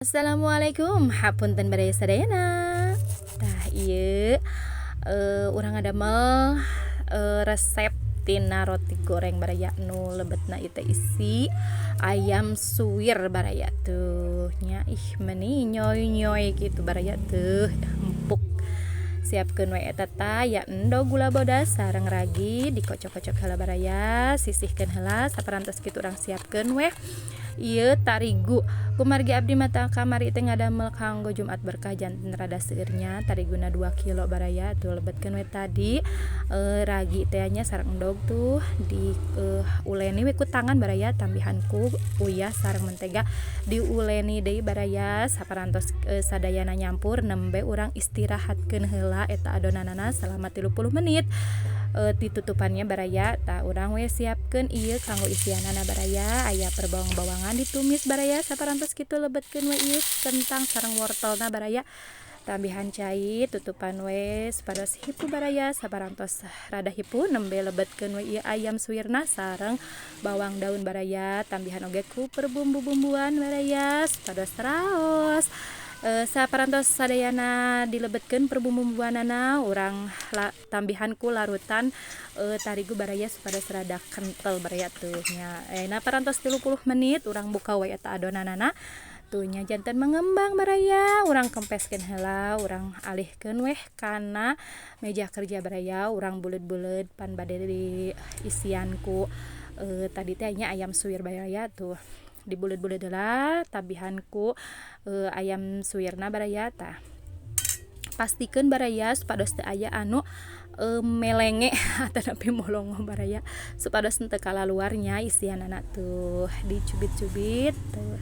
Assalamualaikum, hapunten bade sadayana. Tah ieu urang ngadamel resep tina roti goreng baraya nu lebetna ieu teh isi ayam suwir baraya tuh nya meuni nyoy-nyoy kitu baraya teuh empuk. Siapkeun we eta tah ya endog gula bodas sareng ragi dikocok-kocok heula baraya, sisihkeun heula saparantos kitu urang siapkeun we ieu tarigu. Kumargi abdi mata kamari teh ngadamel kanggo Jumat berkah janten rada seueurnya tariguna 2 kilo baraya tuh lebetkeun we tadi ragi teh nya sareng endog tuh di uleni we ku tangan baraya tambihan ku uyah sareng mentega diuleni deui baraya saparantos sadayana nyampur nembe urang istirahatkeun heula eta adonanana selama 30 menit. Ditutupannya baraya tah urang we siapkeun ieu kanggo isianana baraya aya per bawang-bawangan ditumis baraya saparantos kitu lebetkeun we ieu kentang sareng wortelna baraya tambihan cai tutupan we supados hipu baraya saparantos rada hipu nembe lebetkeun we ieu ayam suwirna sareng bawang daun baraya tambihan oge ku perbumbu-bumbuan baraya supados raos. Saparantos sadayana dilebetkeun perbumbu-bumbuanana urang tambihan ku larutan tarigu baraya supados rada kentel baraya teuh nya parantos 30 menit urang buka we eta adonanana tuh nya janten mengembang baraya urang kempeskeun heula urang alihkeun weh kana meja kerja baraya urang buleud-buleud pan bade di isian ku tadi teh nya ayam suwir baraya tuh dibuleud-buleud heula tabihan ku ayam suwirna baraya tah pastikeun baraya supados teu aya anu melenge atanapi molongo baraya supados henteu kalaluarnya isianana tuh dicubit-cubit tuh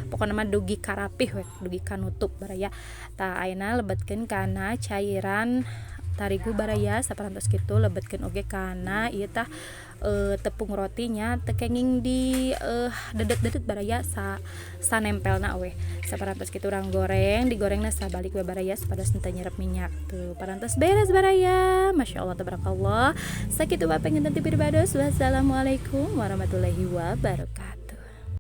pokona mah dugi karapih we dugi kanutup baraya tah ayeuna lebetkeun kana cairan tarigu baraya saparantos kitu lebetkeun oge kana ieu tah tepung rotinya teu kenging di dedet-dedet baraya sanempelna we saparantos kitu urang goreng digorengna sabalik we baraya supados henteu nyerep minyak tuh parantos beres baraya masyaallah tabarakallah sakitu bae pengen nanti pirbados wassalamualaikum warahmatullahi wabarakatuh.